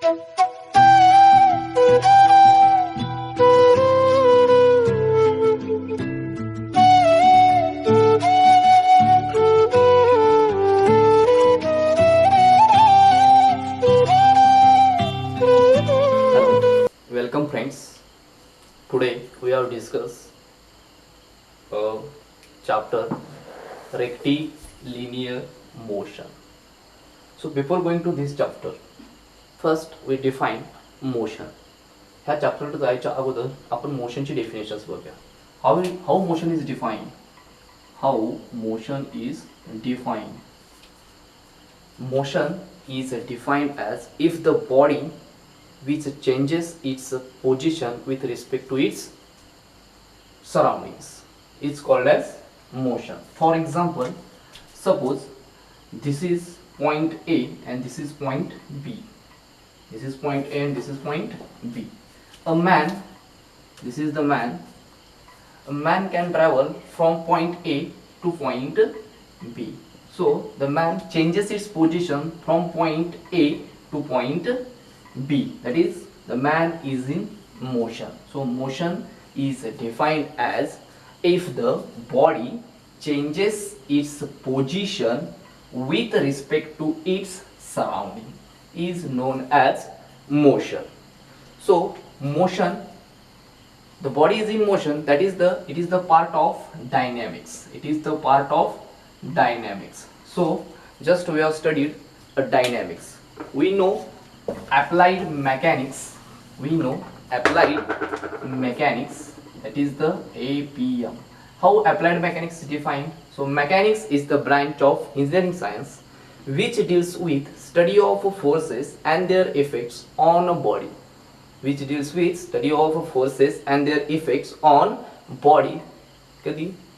Welcome friends. Today we have discussed chapter rectilinear motion. So before going to this chapter, first we define motion. ह्या chapter जायच्या अगोदर आपण मोशनची definitions बघूया. How motion is defined. How motion is defined. Motion is defined as if the body which changes its position with respect to its surroundings is called as motion. For example, suppose this is point A and this is point B. This is point A and this is point B. A man, this is the man. A man can travel from point A to point B. So the man changes its position from point A to point B. That is, the man is in motion. So motion is defined as if the body changes its position with respect to its surrounding is known as motion. So motion, the body is in motion, that is it is the part of dynamics. It is the part of dynamics. So just we have studied dynamics. We know applied mechanics. We know applied mechanics, that is the APM. How applied mechanics is defined? So mechanics is the branch of engineering science which deals with study of forces and their effects on a body. Which deals with study of forces and their effects on body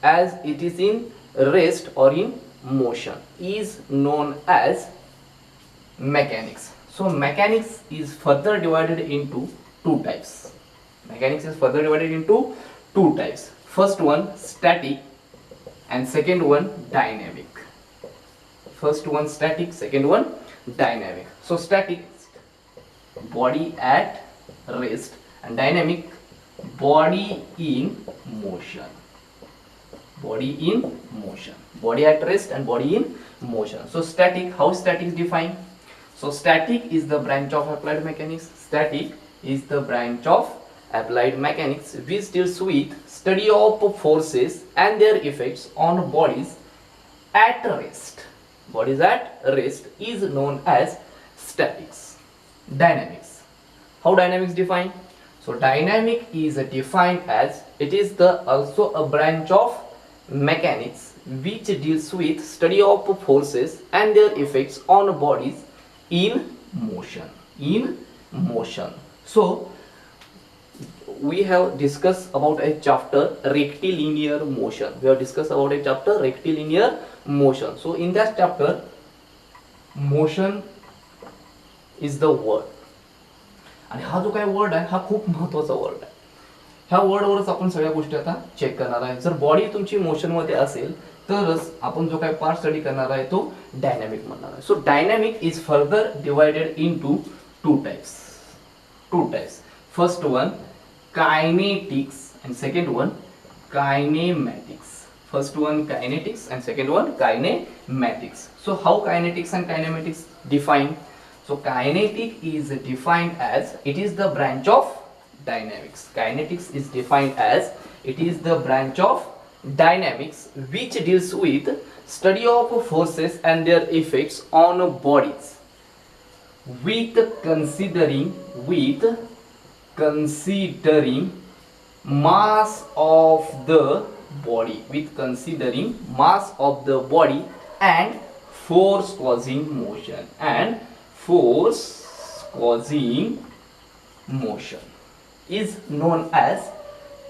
as it is in rest or in motion is known as mechanics. So mechanics is further divided into two types. Mechanics is further divided into two types. First one static and second one dynamic. First one static, second one dynamic. So static, body at rest, and dynamic, body in motion. Body in motion. Body at rest and body in motion. So static, how static is defined? So static is the branch of applied mechanics. Static is the branch of applied mechanics which deals with study of forces and their effects on bodies at rest. Bodies at rest is known as statics. Dynamics. How dynamics defined? So dynamic is defined as it is the also a branch of mechanics which deals with study of forces and their effects on bodies in motion. In motion. So we have discussed about a chapter rectilinear motion. We have discussed about a chapter rectilinear motion. So in that chapter, motion is the word. आणि हा जो काय word आहे हा खूप महत्त्वाचा word आहे. ह्या वर्डवरच आपण सगळ्या गोष्टी आता चेक करणार आहे. जर बॉडी तुमची मोशन मध्ये असेल तरच आपण जो काही पार्ट स्टडी करणार आहे तो डायनॅमिक म्हणणार आहे. So dynamic is further divided into two types. First one kinetics and second one kinematics. First one kinetics and second one kinematics. So how kinetics and kinematics defined? So kinetic is defined as it is the branch of dynamics. Kinetics is defined as it is the branch of dynamics which deals with study of forces and their effects on bodies with considering mass of the body, and force causing motion is known as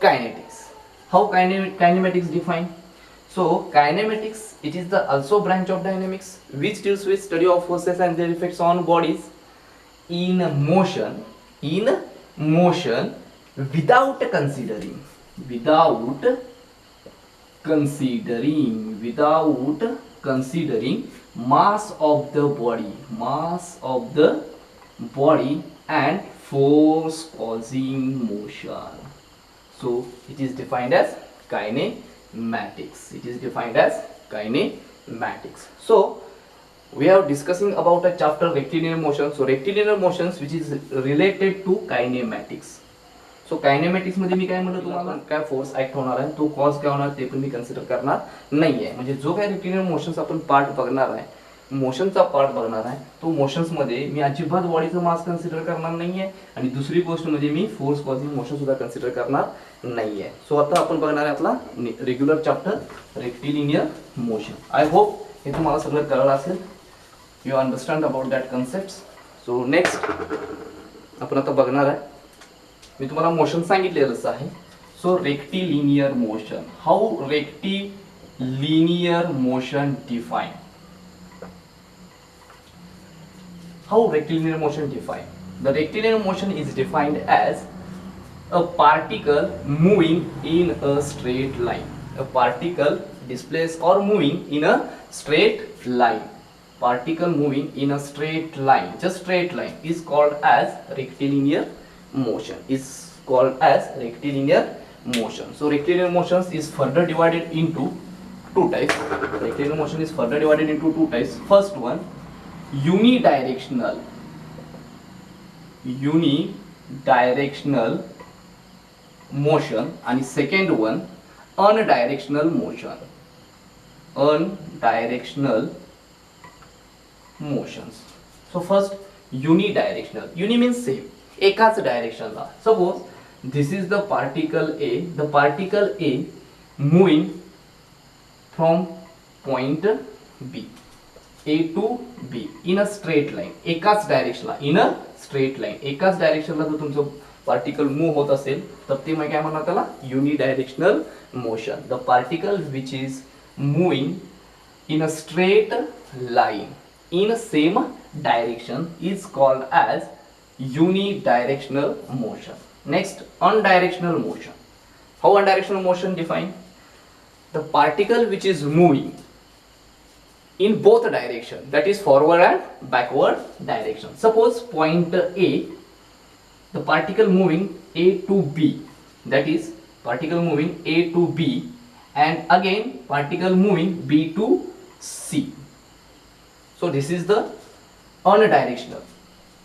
kinetics. How kinematics defined? So kinematics, it is the also branch of dynamics which deals with study of forces and their effects on bodies in motion without considering mass of the body and force causing motion. So it is defined as kinematics. It is defined as kinematics. So we are discussing about a chapter rectilinear motion. So rectilinear motions which is related to kinematics. सो कायनेमॅटिक्स मध्ये मी काय म्हणलं तुम्हाला, काय force act होणार आहे, तो cause काय होणार ते पण मी कन्सिडर करणार नाहीये. म्हणजे जो काय रेक्टिलिनियर मोशन्स आपण पार्ट बघणार आहे, मोशनचा पार्ट बघणार आहे, तो मोशन्स मध्ये मी अजिबात बॉडीचं मास कन्सिडर करणार नाहीये आणि दुसरी गोष्ट म्हणजे मी फोर्स कॉझिंग मोशन सुद्धा कन्सिडर करणार नाहीये. सो आता आपण बघणार आहे आपला regular chapter rectilinear motion. I hope हे तुम्हाला सगळं कळलं असेल. You understand about that concept. So next आपण आता बघणार आहे, मी तुम्हाला मोशन सांगितलेलंच आहे. So rectilinear motion, how rectilinear motion define, how rectilinear motion define. The rectilinear motion is defined as a particle moving in a straight line. A particle displaced or moving in a straight line. Particle moving in a straight line, just straight line, is called as rectilinear motion. Is called as rectilinear motion. So rectilinear motions is further divided into two types. Rectilinear motion is further divided into two types. First one, unidirectional motion, and second one, unidirectional motion. Unidirectional motions. So first, unidirectional. Uni means same, एकाच डायरेक्शनला. Suppose this is the particle A. The particle A moving from point B, A to B in a straight line. एकाच डायरेक्शनला, इन a straight line, एकाच डायरेक्शनला जर तुमचं particle move होत असेल तर ते मग काय म्हणणार त्याला, unidirectional motion. The particle which is moving in a straight line in a same direction is called as unidirectional motion. Next, unidirectional motion. How unidirectional motion defined? The particle which is moving in both direction, that is forward and backward direction. Suppose point A, the particle moving A to B, that is particle moving A to B, and again particle moving B to C. So this is the unidirectional,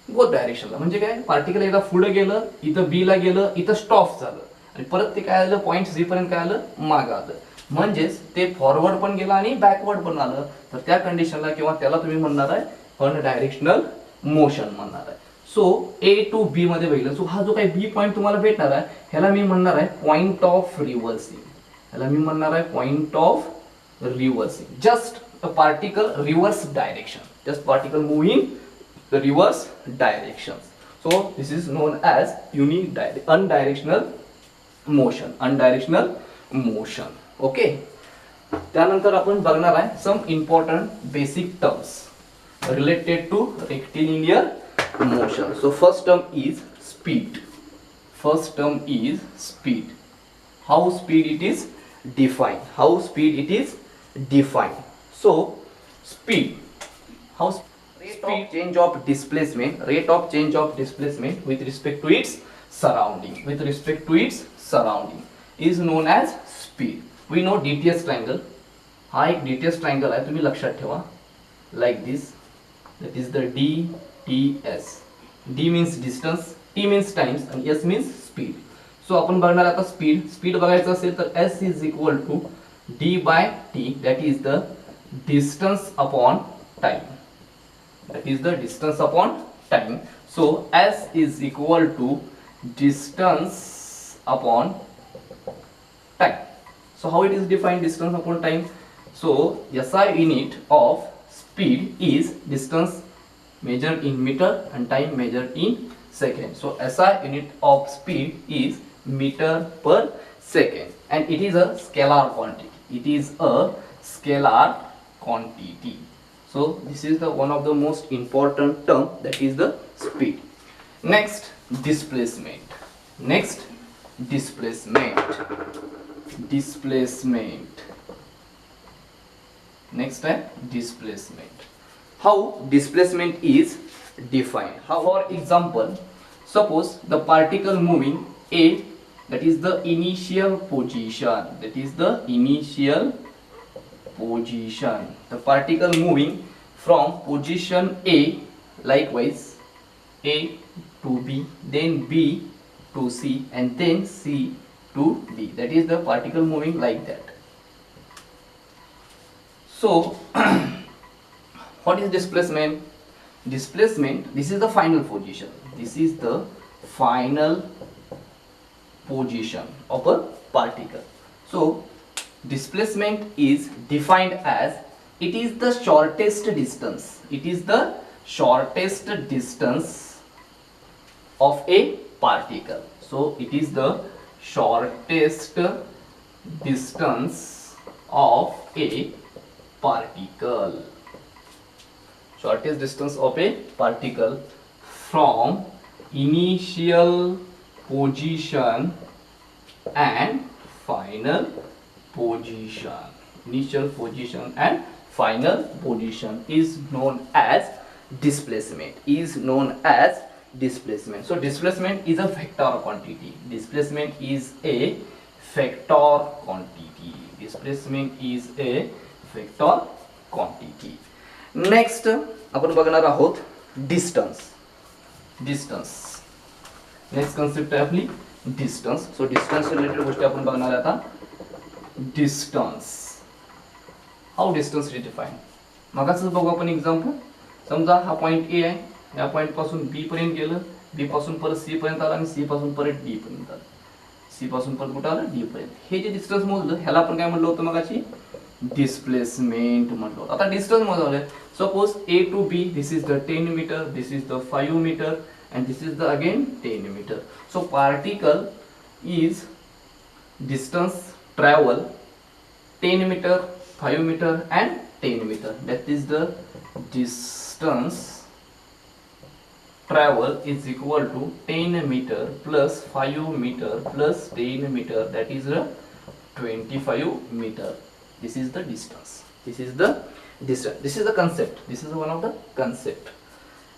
both direction ला. म्हणजे काय, particle एकदा पुढे गेलं, इथं B ला गेलं, इथं stop झालं आणि परत ते काय आलं, पॉइंट सी पर्यंत काय आलं, माग आलं. म्हणजेच ते फॉरवर्ड पण गेलं आणि बॅकवर्ड पण आलं, तर त्या कंडिशनला किंवा त्याला तुम्ही म्हणणार आहे अनडायरेक्शनल मोशन म्हणणार आहे. सो ए टू बी मध्ये बघितलं, सो हा जो काही बी पॉइंट तुम्हाला भेटणार आहे ह्याला मी म्हणणार आहे पॉइंट ऑफ रिव्हर्सिंग. ह्याला मी म्हणणार आहे point of reversing. Just a particle reverse direction, just particle moving the reverse directions. So this is known as unidirectional motion. Unidirectional motion. Okay. त्यानंतर आपण बघणार आहे some important basic terms related to rectilinear motion. So first term is speed. First term is speed. How speed it is defined? How speed it is defined? So speed, how rate of change of displacement, rate of change of displacement with respect to its surrounding, with respect to its surrounding is known as speed. We know DTS triangle. हा एक DTS triangle आहे, तुम्ही लक्षात ठेवा, like this. That is the DTS. D means distance, T means times and S means speed. So आपण बघणार आता speed. Speed बघायचं असेल तर S is equal to D by T, that is the distance upon time. That is the distance upon time. So S is equal to distance upon time. So how it is defined, distance upon time? So SI unit of speed is distance measured in meter and time measured in second. So SI unit of speed is meter per second and it is a scalar quantity. It is a scalar quantity. So this is the one of the most important term, that is the speed. Next, displacement. Next, displacement. Displacement. Next time, displacement. How displacement is defined. How? For example, suppose the particle moving A, that is the initial position, that is the initial position. The particle moving from position A, likewise A to B, then B to C, and then C to D. That is the particle moving like that. So what is displacement? Displacement, this is the final position. This is the final position of a particle. So displacement is defined as it is the shortest distance. It is the shortest distance of a particle. So it is the shortest distance of a particle. Shortest distance of a particle from initial position and final position. Initial position and final position is known as displacement. Is known as displacement. So displacement is a vector quantity. Displacement is a vector quantity. Displacement is a vector quantity. Next आपण बघणार आहोत distance. Distance next concept आहे आपली distance. सो distance related गोष्टी आपण बघणार आहे आता. डिस्टन्स, हाऊ डिस्टन्स डिफाइन. मगाच बघू आपण एक्झाम्पल. समजा हा पॉइंट ए आहे, या पॉइंट पासून बी पर्यंत गेलं, बी पासून परत सी पर्यंत आला आणि सी पासून परत डी पर्यंत आलं, सी पासून परत कुठं आलं डी पर्यंत. हे जे डिस्टन्स मोजलं ह्याला आपण काय म्हणलं होतं मगाची, displacement म्हटलो. आता डिस्टन्स मोजावले. Suppose A to B, this is the 10 meter, this is the 5 meter, and this is the again 10 meter. So particle is distance travel 10 meter, 5 meter, and 10 meter. That is the distance travel is equal to 10 meter plus 5 meter plus 10 meter. That is the 25 meter. This is the distance. This is the distance. This is the concept. This is one of the concept.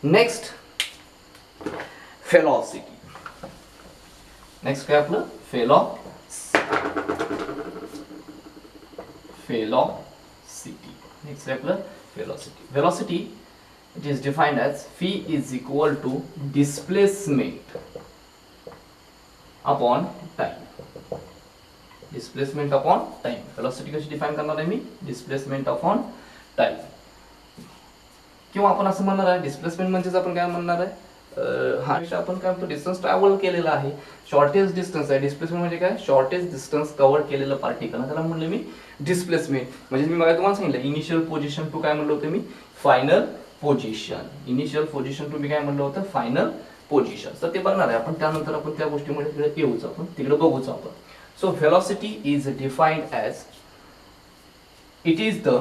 Next, velocity. Next काय आपलं velocity. Next काय आपलं velocity. Velocity, it is defined as v is equal to displacement upon time. Displacement upon time. Velocity कशी define करणार आहे मी, displacement upon time. किंवा आपण असं म्हणणार आहे डिस्प्लेसमेंट म्हणजेच आपण काय म्हणणार आहे, हा आपण काय म्हणतो डिस्टन्स ट्रॅव्हल केलेला आहे, शॉर्टेस्ट डिस्टन्स आहे. डिस्प्लेसमेंट म्हणजे काय, शॉर्टेस्ट डिस्टन्स कव्हर केलेलं पार्टिकल, त्याला म्हणलं मी डिस्प्लेसमेंट. म्हणजे मी मला तुम्हाला सांगितलं इनिशियल पोझिशन टू काय म्हणलं होतं मी, final position. Initial position to मी काय म्हणलं होतं, फायनल पोझिशन. तर ते बघणार आहे आपण, त्यानंतर आपण त्या गोष्टीमध्ये तिकडे येऊच, आपण तिकडे बघूच आपण. So velocity is defined as it is the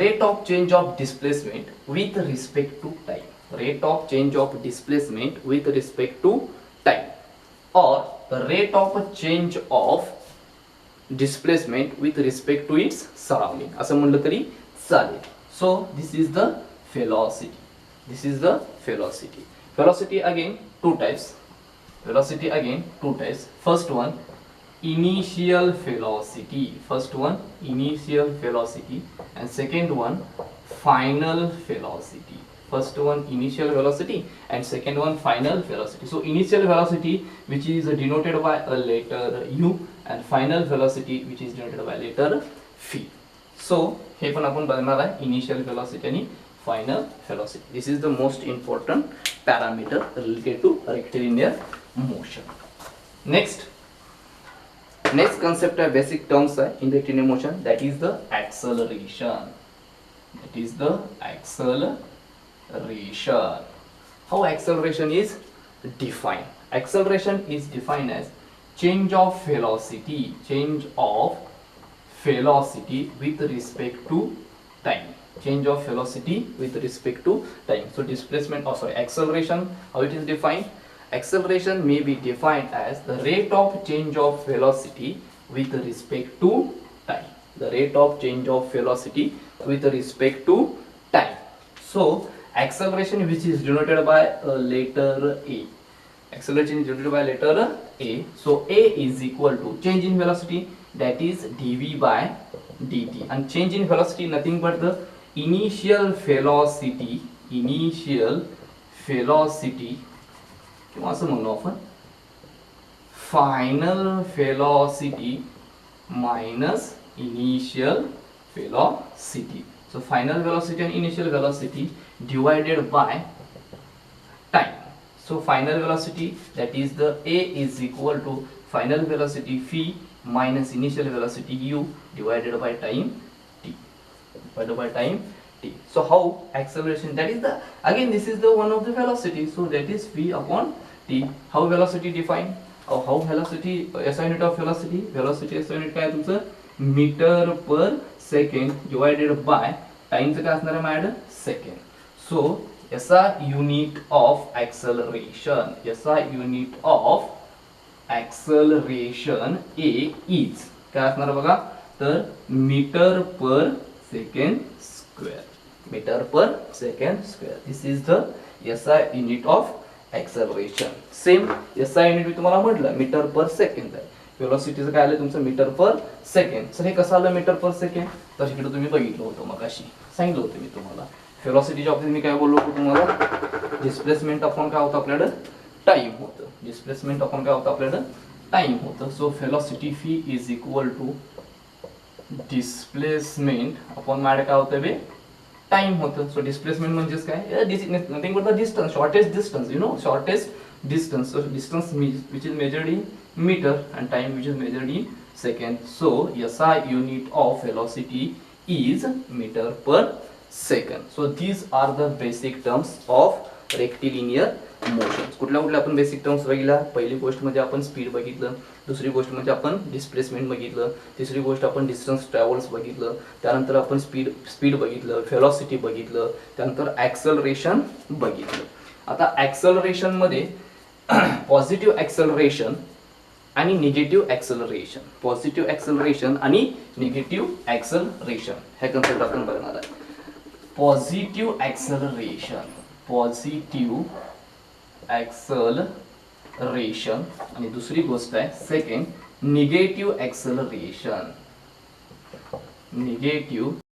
rate of change of displacement with respect to time. Rate of change of displacement with respect to time, or the rate of change of displacement with respect to its surrounding. असं म्हणलं तरी चालेल. So this is the velocity. This is the velocity. Velocity again two types. Velocity again two types. First one, initial velocity. First one initial velocity, and second one final velocity. First one initial velocity and second one final velocity. So initial velocity, which is denoted by a letter u, and final velocity, which is denoted by letter v. So हे पण आपण बघणार आहे, initial velocity आणि final velocity. This is the most important parameter related to rectilinear motion. Next concept है, basic terms है in rectilinear motion, that is the acceleration. That is the acceleration. How acceleration is defined? Acceleration is defined as change of velocity. Change of velocity with respect to time. Change of velocity with respect to time. So displacement, acceleration, how it is defined? Acceleration may be defined as the rate of change of velocity with respect to time. The rate of change of velocity with respect to time. So acceleration which is denoted by letter A. Acceleration is denoted by letter A. So A is equal to change in velocity, that is dv by dt, and change in velocity nothing but the initial velocity किंवा असं म्हणू आपण final velocity minus initial velocity. So final velocity and initial velocity divided by time. So final velocity, that is the A is equal to final velocity v minus initial velocity u divided by time t. So how acceleration, that is the, again this is the one of the velocity, so that is v upon t. How velocity defined, how velocity, SI unit of velocity SI unit काय तुमचं metre per second divided by टाइमचं काय असणार आहे माझ्याकडे second. So SI unit of acceleration A is काय असणार बघा, तर metre per second square. This is the SI unit of acceleration. Same SI unit मी तुम्हाला म्हटलं मीटर पर सेकंड आहे. वेलोसिटीचं काय आलं तुमचं मीटर पर सेकंड. तर हे कसं आलं मीटर पर सेकंड, तर इकडे तुम्ही बघितलं होतं मग अशी सांगितलं होतं मी तुम्हाला. वेलोसिटीच्या बाबतीत मी काय बोललो होतो तुम्हाला, डिस्प्लेसमेंट अपॉन काय होतं आपल्याकडे टाइम होतं. So velocity v is equal to displacement upon माझ्याकडे काय होतं बे टाइम होतं. सो डिस्प्लेसमेंट म्हणजेच काय, nothing but the distance, shortest distance, shortest distance. So distance which is measured in meter and time which is measured in second. So SI unit of velocity is meter per second. So these are the basic terms of rectilinear motion. कुठल्या आपण basic terms बघितल्या. पहिली गोष्ट म्हणजे आपण speed बघितलं, दुसरी गोष्ट म्हणजे आपण डिस्प्लेसमेंट बघितलं, तिसरी गोष्ट आपण डिस्टन्स ट्रॅव्हल्स बघितलं, त्यानंतर आपण स्पीड बघितलं, व्हेलॉसिटी बघितलं, त्यानंतर ॲक्सेलरेशन बघितलं. आता ॲक्सेलरेशन मध्ये पॉझिटिव्ह ॲक्सेलरेशन आणि निगेटिव्ह ॲक्सेलरेशन, हे कन्सेप्ट आपण बघणार आहे. पॉझिटिव्ह ॲक्सेलरेशन आणि दुसरी गोष्ट आहे सेकंड निगेटिव्ह ॲक्सेलरेशन.